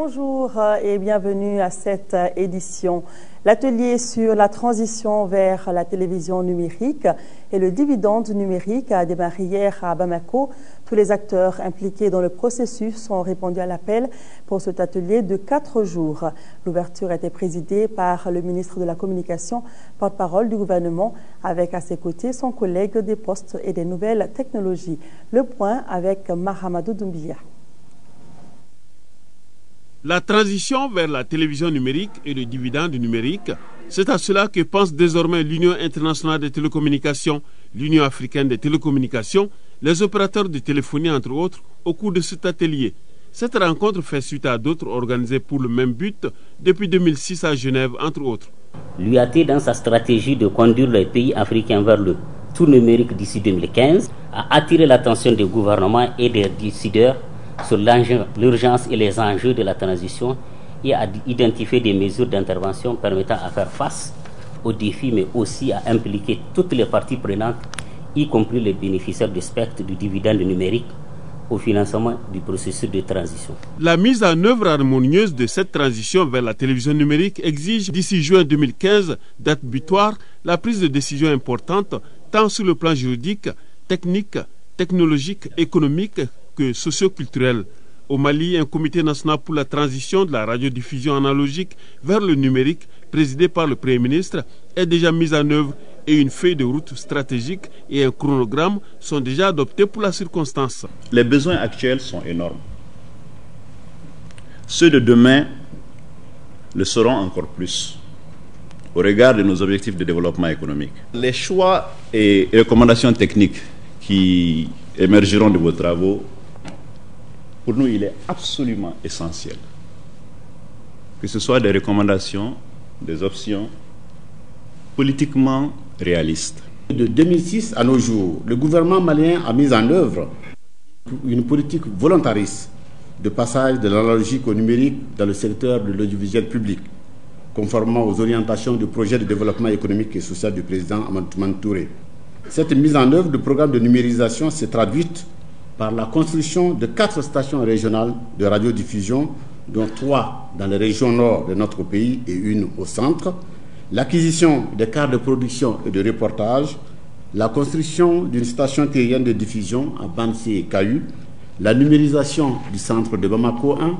Bonjour et bienvenue à cette édition. L'atelier sur la transition vers la télévision numérique et le dividende numérique a démarré hier à Bamako. Tous les acteurs impliqués dans le processus ont répondu à l'appel pour cet atelier de 4 jours. L'ouverture a été présidée par le ministre de la Communication, porte-parole du gouvernement, avec à ses côtés son collègue des postes et des nouvelles technologies. Le point avec Mahamadou Doumbia. La transition vers la télévision numérique et le dividende numérique, c'est à cela que pense désormais l'Union internationale des télécommunications, l'Union africaine des télécommunications, les opérateurs de téléphonie entre autres, au cours de cet atelier. Cette rencontre fait suite à d'autres organisées pour le même but depuis 2006 à Genève entre autres. L'UAT, dans sa stratégie de conduire les pays africains vers le tout numérique d'ici 2015, a attiré l'attention des gouvernements et des décideurs sur l'urgence et les enjeux de la transition et à identifier des mesures d'intervention permettant à faire face aux défis, mais aussi à impliquer toutes les parties prenantes, y compris les bénéficiaires du spectre du dividende numérique, au financement du processus de transition. La mise en œuvre harmonieuse de cette transition vers la télévision numérique exige d'ici juin 2015, date butoir, la prise de décisions importantes, tant sur le plan juridique, technique, technologique, économique, que socio-culturel. Au Mali, un comité national pour la transition de la radiodiffusion analogique vers le numérique, présidé par le Premier ministre, est déjà mis en œuvre et une feuille de route stratégique et un chronogramme sont déjà adoptés pour la circonstance. Les besoins actuels sont énormes. Ceux de demain le seront encore plus au regard de nos objectifs de développement économique. Les choix et recommandations techniques qui émergeront de vos travaux, pour nous, il est absolument essentiel que ce soit des recommandations, des options politiquement réalistes. De 2006 à nos jours, le gouvernement malien a mis en œuvre une politique volontariste de passage de l'analogique au numérique dans le secteur de l'audiovisuel public, conformément aux orientations du projet de développement économique et social du président Amadou Toumani Touré. Cette mise en œuvre du programme de numérisation s'est traduite par la construction de 4 stations régionales de radiodiffusion, dont 3 dans les régions nord de notre pays et une au centre, l'acquisition des quarts de production et de reportage, la construction d'une station terrienne de diffusion à Bansé et Caillou, la numérisation du centre de Bamako 1,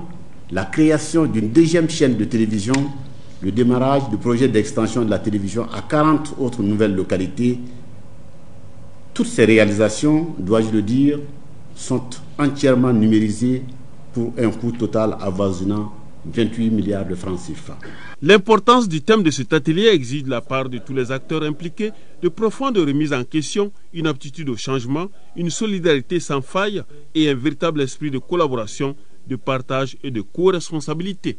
la création d'une 2e chaîne de télévision, le démarrage du projet d'extension de la télévision à 40 autres nouvelles localités. Toutes ces réalisations, dois-je le dire, sont entièrement numérisées pour un coût total avoisinant 28 milliards de francs CFA. L'importance du thème de cet atelier exige de la part de tous les acteurs impliqués de profondes remises en question, une aptitude au changement, une solidarité sans faille et un véritable esprit de collaboration, de partage et de co-responsabilité.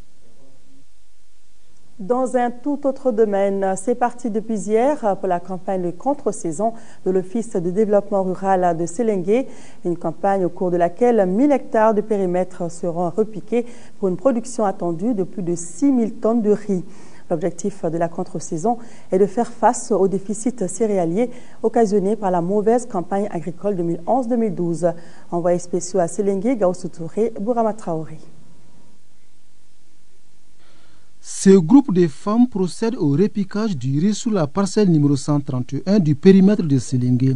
Dans un tout autre domaine, c'est parti depuis hier pour la campagne de contre-saison de l'Office de développement rural de Séléngué, une campagne au cours de laquelle 1000 hectares de périmètre seront repiqués pour une production attendue de plus de 6000 tonnes de riz. L'objectif de la contre-saison est de faire face au déficit céréalier occasionné par la mauvaise campagne agricole 2011-2012. Envoyé spéciaux à Séléngué, Gaoussou Touré, Bourama Traoré. Ce groupe de femmes procède au repiquage du riz sur la parcelle numéro 131 du périmètre de Séléngué.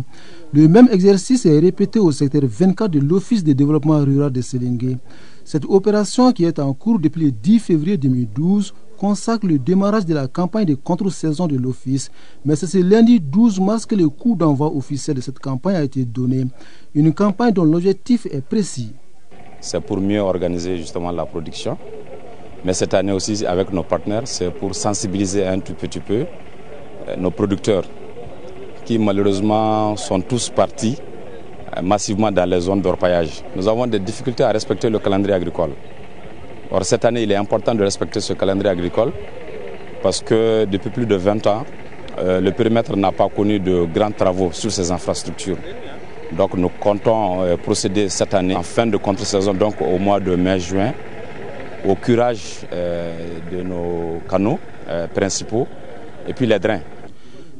Le même exercice est répété au secteur 24 de l'Office de développement rural de Séléngué. Cette opération, qui est en cours depuis le 10 février 2012, consacre le démarrage de la campagne de contre-saison de l'Office. Mais c'est ce lundi 12 mars que le coup d'envoi officiel de cette campagne a été donné. Une campagne dont l'objectif est précis. C'est pour mieux organiser justement la production. Mais cette année aussi, avec nos partenaires, c'est pour sensibiliser un tout petit peu nos producteurs qui malheureusement sont tous partis massivement dans les zones d'orpaillage. Nous avons des difficultés à respecter le calendrier agricole. Or, cette année, il est important de respecter ce calendrier agricole parce que depuis plus de 20 ans, le périmètre n'a pas connu de grands travaux sur ces infrastructures. Donc nous comptons procéder cette année en fin de contre-saison, donc au mois de mai-juin, au curage de nos canaux principaux et puis les drains.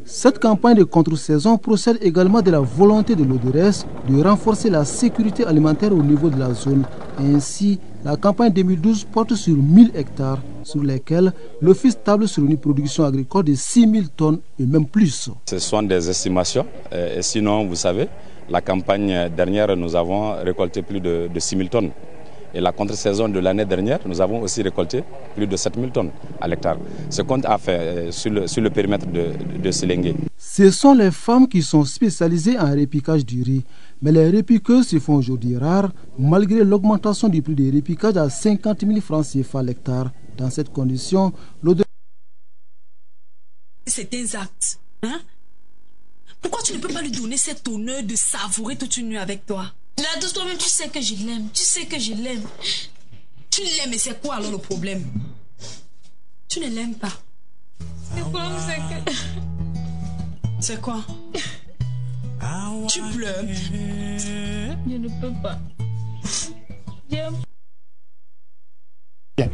Cette campagne de contre-saison procède également de la volonté de l'ODRS de renforcer la sécurité alimentaire au niveau de la zone. Ainsi, La campagne 2012 porte sur 1000 hectares, sur lesquels l'Office table sur une production agricole de 6000 tonnes et même plus. Ce sont des estimations. Et sinon, vous savez, la campagne dernière, nous avons récolté plus de 6000 tonnes. Et la contre-saison de l'année dernière, nous avons aussi récolté plus de 7000 tonnes à l'hectare. Ce compte a fait sur le périmètre de Selengue. Ce sont les femmes qui sont spécialisées en répiquage du riz. Mais les répiqueuses se font aujourd'hui rares, malgré l'augmentation du prix des répiquages à 50 000 francs CFA à l'hectare. Dans cette condition, l'odeur... C'est tes actes, hein? Pourquoi tu ne peux pas lui donner cet honneur de savourer toute une nuit avec toi? Là, de toi-même, tu sais que je l'aime. Tu sais que je l'aime. Tu l'aimes, et c'est quoi alors le problème? Tu ne l'aimes pas. Le problème, c'est que... C'est quoi? Tu pleures? Je ne peux pas.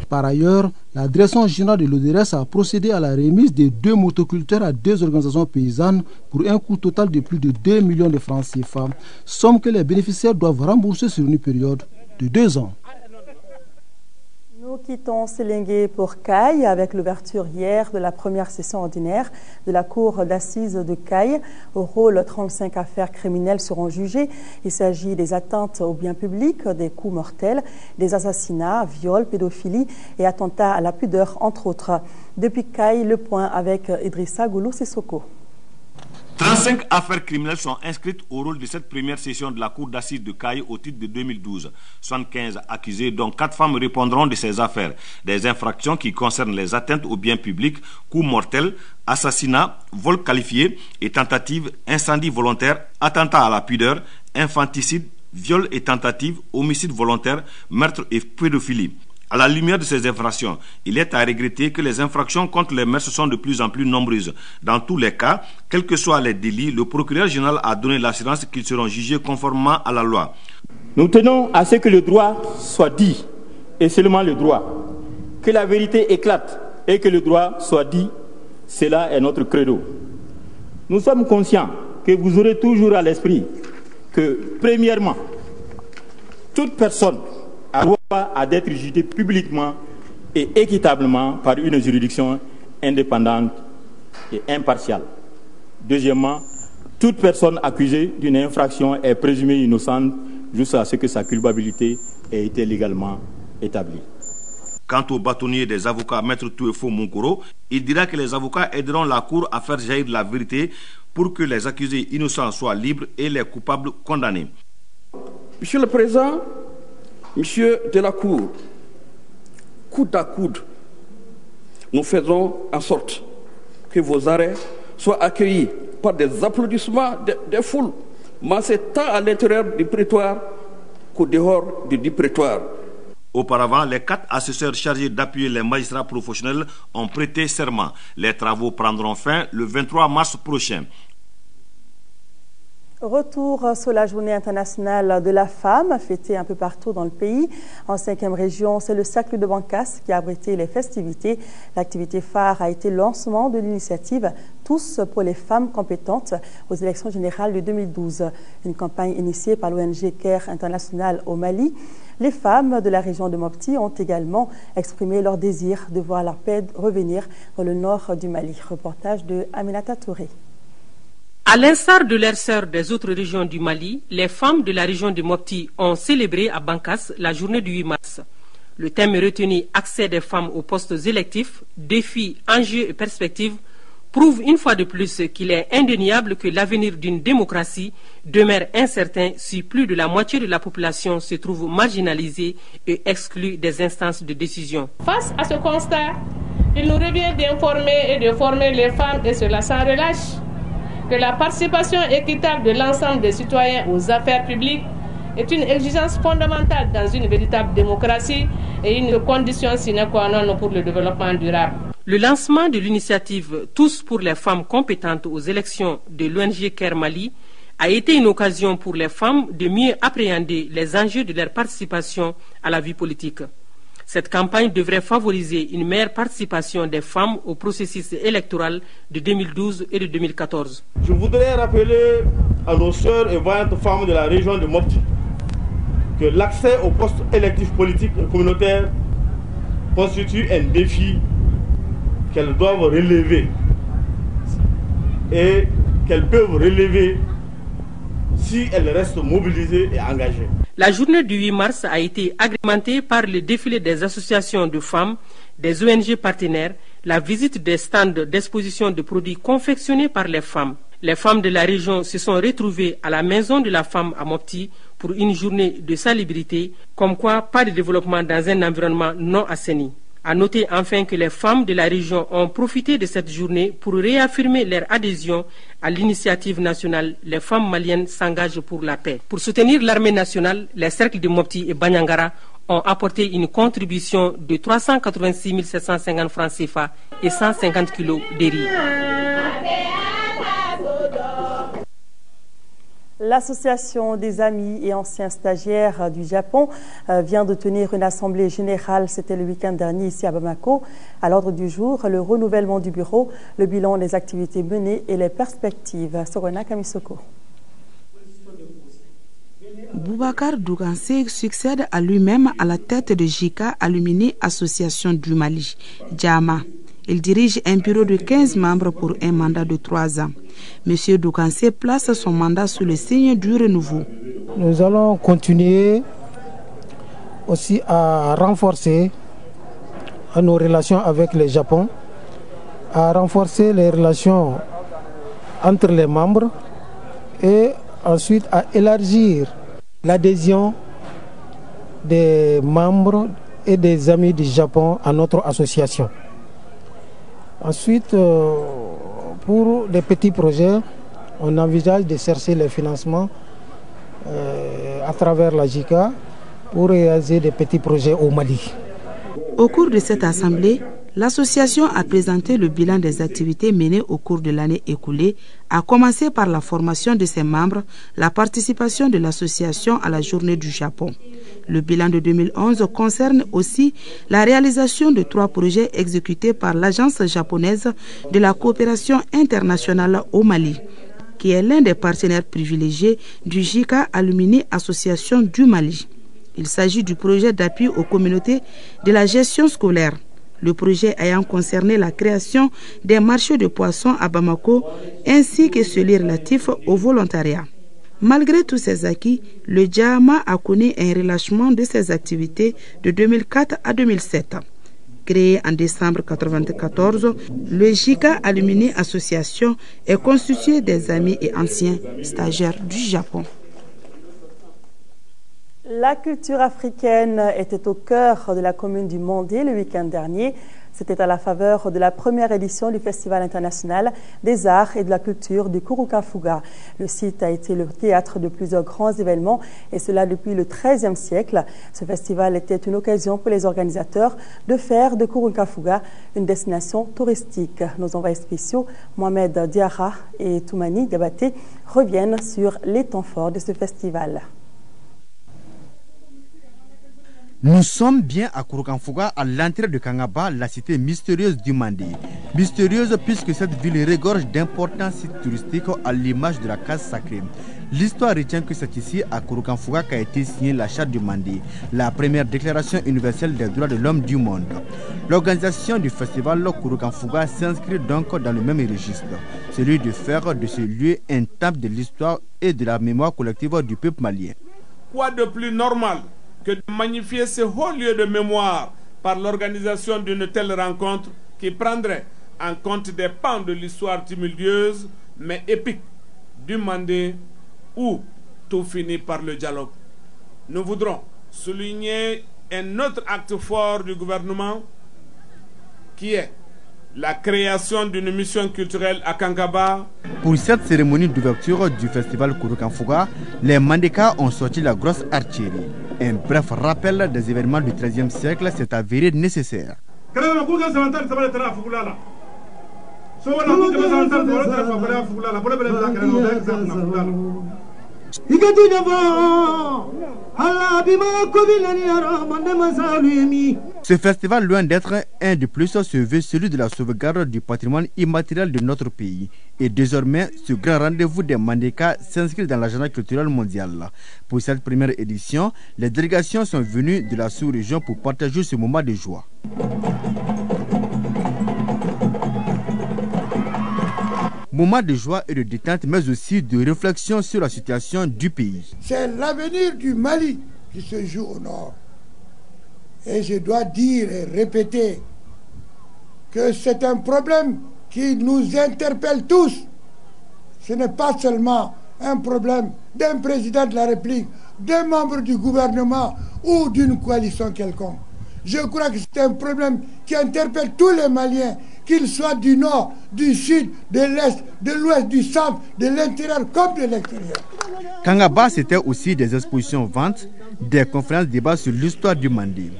Par ailleurs, la direction générale de l'ODRS a procédé à la remise de 2 motoculteurs à 2 organisations paysannes pour un coût total de plus de 2 millions de francs CFA, somme que les bénéficiaires doivent rembourser sur une période de 2 ans. Nous quittons Selengue pour Caille avec l'ouverture hier de la première session ordinaire de la Cour d'assises de Caille. Au rôle, 35 affaires criminelles seront jugées. Il s'agit des atteintes aux biens publics, des coups mortels, des assassinats, viols, pédophilie et attentats à la pudeur, entre autres. Depuis Caille, le point avec Idrissa Goulou Sissoko. 35 affaires criminelles sont inscrites au rôle de cette première session de la Cour d'assises de Caille au titre de 2012. 75 accusés, dont 4 femmes répondront de ces affaires. Des infractions qui concernent les atteintes aux biens publics, coups mortels, assassinats, vols qualifiés et tentatives, incendie volontaire, attentats à la pudeur, infanticide, viol et tentative, homicide volontaire, meurtre et pédophilie. À la lumière de ces infractions, il est à regretter que les infractions contre les mœurs sont de plus en plus nombreuses. Dans tous les cas, quels que soient les délits, le procureur général a donné l'assurance qu'ils seront jugés conformément à la loi. Nous tenons à ce que le droit soit dit, et seulement le droit. Que la vérité éclate et que le droit soit dit, cela est notre credo. Nous sommes conscients que vous aurez toujours à l'esprit que, premièrement, toute personne a droit à d'être jugée publiquement et équitablement par une juridiction indépendante et impartiale. Deuxièmement, toute personne accusée d'une infraction est présumée innocente jusqu'à ce que sa culpabilité ait été légalement établie. Quant au bâtonnier des avocats, Maître Touefo Monkoro, il dira que les avocats aideront la Cour à faire jaillir la vérité pour que les accusés innocents soient libres et les coupables condamnés. Monsieur le Président, Monsieur de la Cour, coude à coude, nous faisons en sorte que vos arrêts soient accueillis par des applaudissements des foules, massées tant à l'intérieur du prétoire qu'au dehors du prétoire. Auparavant, les 4 assesseurs chargés d'appuyer les magistrats professionnels ont prêté serment. Les travaux prendront fin le 23 mars prochain. Retour sur la journée internationale de la femme, fêtée un peu partout dans le pays. En 5e région, c'est le cercle de Bankas qui a abrité les festivités. L'activité phare a été le lancement de l'initiative Tous pour les femmes compétentes aux élections générales de 2012. Une campagne initiée par l'ONG CARE International au Mali. Les femmes de la région de Mopti ont également exprimé leur désir de voir leur paix revenir dans le nord du Mali. Reportage de Aminata Touré. À l'instar de leurs sœurs des autres régions du Mali, les femmes de la région de Mopti ont célébré à Bankas la journée du 8 mars. Le thème retenu « Accès des femmes aux postes électifs, défis, enjeux et perspectives » prouve une fois de plus qu'il est indéniable que l'avenir d'une démocratie demeure incertain si plus de la moitié de la population se trouve marginalisée et exclue des instances de décision. Face à ce constat, il nous revient d'informer et de former les femmes, et cela sans relâche, que la participation équitable de l'ensemble des citoyens aux affaires publiques est une exigence fondamentale dans une véritable démocratie et une condition sine qua non pour le développement durable. Le lancement de l'initiative Tous pour les femmes compétentes aux élections de l'ONG CARE Mali a été une occasion pour les femmes de mieux appréhender les enjeux de leur participation à la vie politique. Cette campagne devrait favoriser une meilleure participation des femmes au processus électoral de 2012 et de 2014. Je voudrais rappeler à nos sœurs et vaillantes femmes de la région de Mopti que l'accès aux postes électifs politiques et communautaires constitue un défi qu'elles doivent relever et qu'elles peuvent relever si elles restent mobilisées et engagées. La journée du 8 mars a été agrémentée par le défilé des associations de femmes, des ONG partenaires, la visite des stands d'exposition de produits confectionnés par les femmes. Les femmes de la région se sont retrouvées à la Maison de la Femme à Mopti pour une journée de salubrité, comme quoi pas de développement dans un environnement non assaini. À noter enfin que les femmes de la région ont profité de cette journée pour réaffirmer leur adhésion à l'initiative nationale Les femmes maliennes s'engagent pour la paix. Pour soutenir l'armée nationale, les cercles de Mopti et Banyangara ont apporté une contribution de 386 750 francs CFA et 150 kilos de riz. L'Association des amis et anciens stagiaires du Japon vient de tenir une assemblée générale, c'était le week-end dernier ici à Bamako. À l'ordre du jour, le renouvellement du bureau, le bilan des activités menées et les perspectives. Sorona Kamisoko. Boubacar Dougansé succède à lui-même à la tête de JICA Alumni Association du Mali, JAMA. Il dirige un bureau de 15 membres pour un mandat de 3 ans. Monsieur Dougansé place son mandat sous le signe du renouveau. Nous allons continuer aussi à renforcer nos relations avec le Japon, à renforcer les relations entre les membres et ensuite à élargir l'adhésion des membres et des amis du Japon à notre association. Ensuite, pour les petits projets, on envisage de chercher les financements à travers la JICA pour réaliser des petits projets au Mali. Au cours de cette assemblée, l'association a présenté le bilan des activités menées au cours de l'année écoulée, à commencer par la formation de ses membres, la participation de l'association à la journée du Japon. Le bilan de 2011 concerne aussi la réalisation de 3 projets exécutés par l'Agence japonaise de la coopération internationale au Mali, qui est l'un des partenaires privilégiés du JICA Alumni Association du Mali. Il s'agit du projet d'appui aux communautés de la gestion scolaire. Le projet ayant concerné la création des marchés de poissons à Bamako ainsi que celui relatif au volontariat. Malgré tous ces acquis, le JAMA a connu un relâchement de ses activités de 2004 à 2007. Créé en décembre 1994, le JICA Alumni Association est constitué des amis et anciens stagiaires du Japon. La culture africaine était au cœur de la commune du Mandé le week-end dernier. C'était à la faveur de la première édition du Festival international des arts et de la culture du Kouroukanfouga. Le site a été le théâtre de plusieurs grands événements et cela depuis le XIIIe siècle. Ce festival était une occasion pour les organisateurs de faire de Kouroukanfouga une destination touristique. Nos envoyés spéciaux, Mohamed Diarra et Toumani Diabaté, reviennent sur les temps forts de ce festival. Nous sommes bien à Kouroukanfouga, à l'entrée de Kangaba, la cité mystérieuse du Mandé. Mystérieuse puisque cette ville regorge d'importants sites touristiques à l'image de la case sacrée. L'histoire retient que c'est ici, à Kouroukanfouga, qu'a été signée la Charte du Mandé, la première déclaration universelle des droits de l'homme du monde. L'organisation du festival Kouroukanfouga s'inscrit donc dans le même registre, celui de faire de ce lieu un temple de l'histoire et de la mémoire collective du peuple malien. Quoi de plus normal que de magnifier ce haut lieu de mémoire par l'organisation d'une telle rencontre qui prendrait en compte des pans de l'histoire tumultueuse mais épique du Mandé où tout finit par le dialogue. Nous voudrons souligner un autre acte fort du gouvernement qui est la création d'une mission culturelle à Kankaba. Pour cette cérémonie d'ouverture du festival Kouroukanfouga, les Mandékas ont sorti la grosse artillerie. Un bref rappel des événements du XIIIe siècle s'est avéré nécessaire. Ce festival, loin d'être un de plus, se veut celui de la sauvegarde du patrimoine immatériel de notre pays. Et désormais, ce grand rendez-vous des Mandéka s'inscrit dans l'agenda culturel mondial. Pour cette première édition, les délégations sont venues de la sous-région pour partager ce moment de joie. Moment de joie et de détente, mais aussi de réflexion sur la situation du pays. C'est l'avenir du Mali qui se joue au nord. Et je dois dire et répéter que c'est un problème qui nous interpelle tous. Ce n'est pas seulement un problème d'un président de la République, d'un membre du gouvernement ou d'une coalition quelconque. Je crois que c'est un problème qui interpelle tous les Maliens, qu'ils soient du nord, du sud, de l'est, de l'ouest, du centre, de l'intérieur comme de l'extérieur. Kangaba, c'était aussi des expositions ventes, des conférences débats sur l'histoire du Mandi.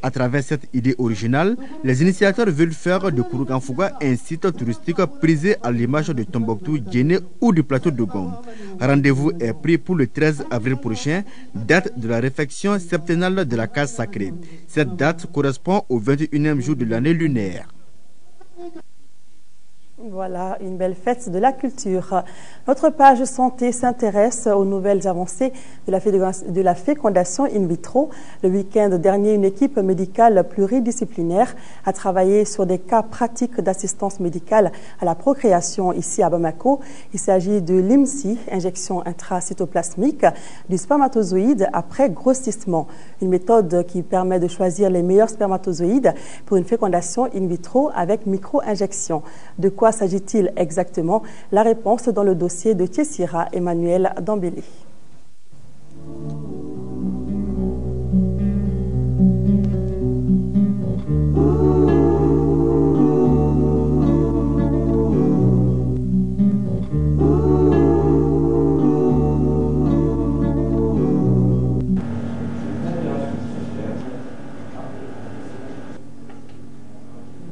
À travers cette idée originale, les initiateurs veulent faire de Kouroukanfouga un site touristique prisé à l'image de Tombouctou, Djenné ou du plateau de Gom. Rendez-vous est pris pour le 13 avril prochain, date de la réfection septennale de la case sacrée. Cette date correspond au 21e jour de l'année lunaire. Voilà, une belle fête de la culture. Notre page santé s'intéresse aux nouvelles avancées de la fécondation in vitro. Le week-end dernier, une équipe médicale pluridisciplinaire a travaillé sur des cas pratiques d'assistance médicale à la procréation ici à Bamako. Il s'agit de l'IMSI, injection intracytoplasmique du spermatozoïde après grossissement. Une méthode qui permet de choisir les meilleurs spermatozoïdes pour une fécondation in vitro avec micro-injection. De quoi s'agit-il exactement? La réponse dans le dossier de Tessira Emmanuel Dambélé.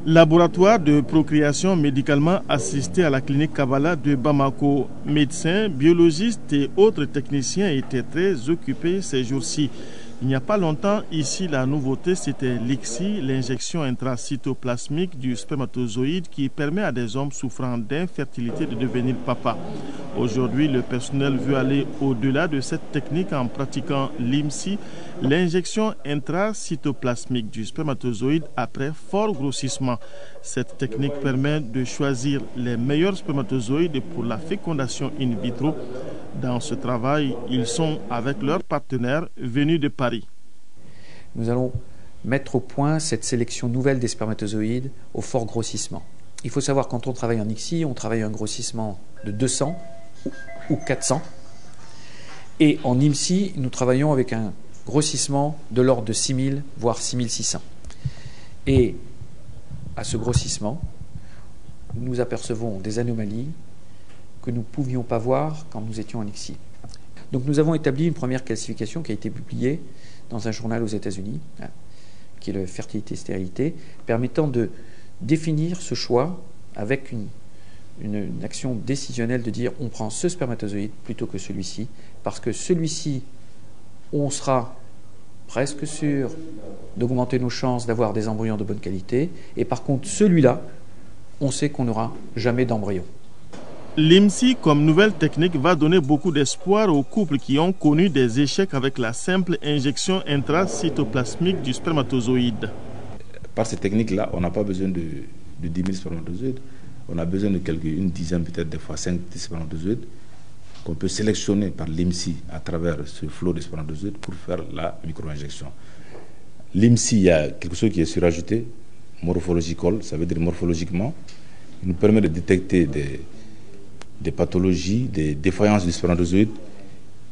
Laboratoire de procréation médicalement assisté à la clinique Kabbalah de Bamako. Médecins, biologistes et autres techniciens étaient très occupés ces jours-ci. Il n'y a pas longtemps, ici, la nouveauté, c'était l'ICSI, l'injection intracytoplasmique du spermatozoïde qui permet à des hommes souffrant d'infertilité de devenir papa. Aujourd'hui, le personnel veut aller au-delà de cette technique en pratiquant l'IMSI, l'injection intracytoplasmique du spermatozoïde après fort grossissement. Cette technique permet de choisir les meilleurs spermatozoïdes pour la fécondation in vitro. Dans ce travail, ils sont avec leurs partenaires venus de Paris. Nous allons mettre au point cette sélection nouvelle des spermatozoïdes au fort grossissement. Il faut savoir, quand on travaille en ICSI, on travaille un grossissement de 200 ou 400. Et en IMSI, nous travaillons avec un grossissement de l'ordre de 6000, voire 6600. Et à ce grossissement, nous apercevons des anomalies que nous ne pouvions pas voir quand nous étions en ICSI. Donc nous avons établi une première classification qui a été publiée dans un journal aux États-Unis, qui est le Fertilité-Stérilité, permettant de définir ce choix avec une action décisionnelle de dire on prend ce spermatozoïde plutôt que celui-ci, parce que celui-ci, on sera presque sûr d'augmenter nos chances d'avoir des embryons de bonne qualité, et par contre celui-là, on sait qu'on n'aura jamais d'embryon. L'IMSI, comme nouvelle technique, va donner beaucoup d'espoir aux couples qui ont connu des échecs avec la simple injection intracytoplasmique du spermatozoïde. Par cette technique-là, on n'a pas besoin de 10 000 spermatozoïdes. On a besoin de une dizaine, peut-être des fois 5 spermatozoïdes qu'on peut sélectionner par l'IMSI à travers ce flot de spermatozoïdes pour faire la micro-injection. L'IMSI, il y a quelque chose qui est surajouté, morphological, ça veut dire morphologiquement. Il nous permet de détecter des pathologies, des défaillances du spermatozoïde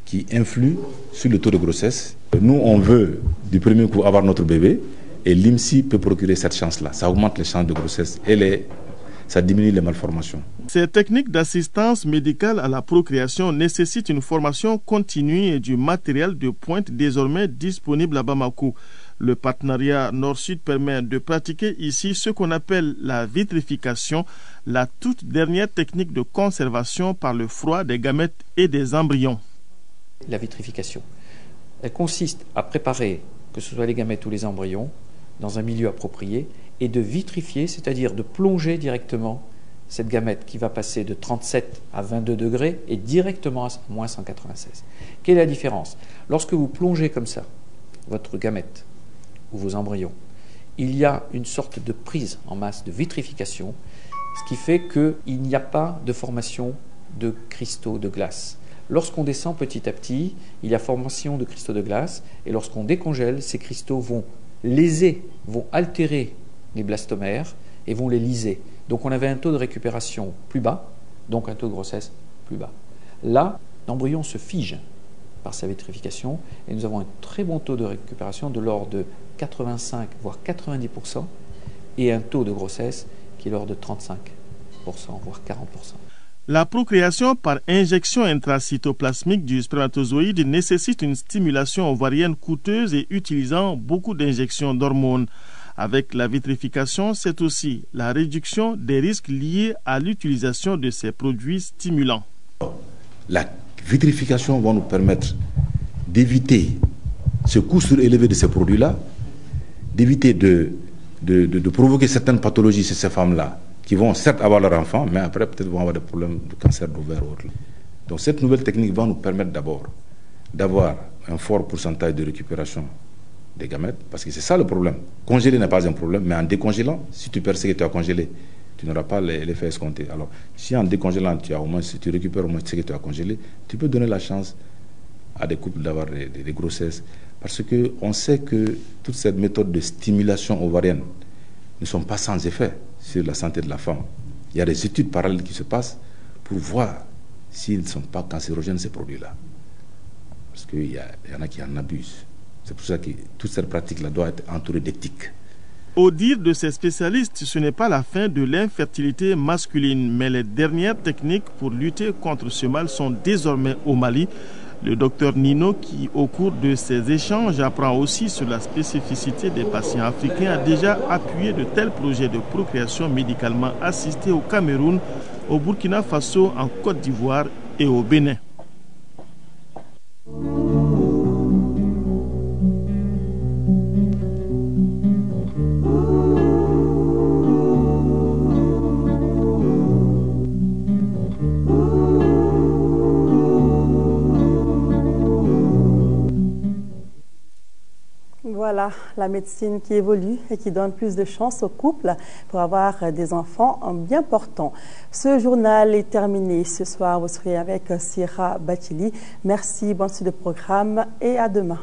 qui influent sur le taux de grossesse. Nous, on veut du premier coup avoir notre bébé et l'IMSI peut procurer cette chance-là. Ça augmente les chances de grossesse et ça diminue les malformations. Ces techniques d'assistance médicale à la procréation nécessitent une formation continue et du matériel de pointe désormais disponible à Bamako. Le partenariat Nord-Sud permet de pratiquer ici ce qu'on appelle la vitrification, la toute dernière technique de conservation par le froid des gamètes et des embryons. La vitrification, elle consiste à préparer, que ce soit les gamètes ou les embryons, dans un milieu approprié et de vitrifier, c'est-à-dire de plonger directement cette gamète qui va passer de 37 à 22 degrés et directement à moins 196. Quelle est la différence? Lorsque vous plongez comme ça votre gamète ou vos embryons, il y a une sorte de prise en masse de vitrification, ce qui fait qu'il n'y a pas de formation de cristaux de glace. Lorsqu'on descend petit à petit, il y a formation de cristaux de glace, et lorsqu'on décongèle, ces cristaux vont léser, vont altérer les blastomères et vont les liser. Donc on avait un taux de récupération plus bas, donc un taux de grossesse plus bas. Là, l'embryon se fige par sa vitrification, et nous avons un très bon taux de récupération de l'ordre de 85 voire 90%, et un taux de grossesse qui est l'ordre de 35%, voire 40%. La procréation par injection intracytoplasmique du spermatozoïde nécessite une stimulation ovarienne coûteuse et utilisant beaucoup d'injections d'hormones. Avec la vitrification, c'est aussi la réduction des risques liés à l'utilisation de ces produits stimulants. La vitrification va nous permettre d'éviter ce coût surélevé de ces produits-là, d'éviter de provoquer certaines pathologies chez ces femmes-là, qui vont certes avoir leur enfant, mais après peut-être vont avoir des problèmes de cancer d'ovaire ou autre. Donc cette nouvelle technique va nous permettre d'abord d'avoir un fort pourcentage de récupération des gamètes, parce que c'est ça le problème. Congeler n'est pas un problème, mais en décongélant, si tu perds ce que tu as congelé, tu n'auras pas l'effet escompté. Alors, si en décongélant, si tu récupères au moins ce que tu as congelé, tu peux donner la chance à des couples d'avoir des grossesses, parce qu'on sait que toute cette méthode de stimulation ovarienne ne sont pas sans effet sur la santé de la femme. Il y a des études parallèles qui se passent pour voir s'ils ne sont pas cancérogènes, ces produits-là. Parce qu'il y en a qui en abusent. C'est pour ça que toute cette pratique-là doit être entourée d'éthique. Au dire de ces spécialistes, ce n'est pas la fin de l'infertilité masculine, mais les dernières techniques pour lutter contre ce mal sont désormais au Mali. Le docteur Nino, qui au cours de ces échanges apprend aussi sur la spécificité des patients africains, a déjà appuyé de tels projets de procréation médicalement assistée au Cameroun, au Burkina Faso, en Côte d'Ivoire et au Bénin. Voilà, la médecine qui évolue et qui donne plus de chances aux couples pour avoir des enfants bien portants. Ce journal est terminé. Ce soir, vous serez avec Sira Bachili. Merci, bonne suite de programme et à demain.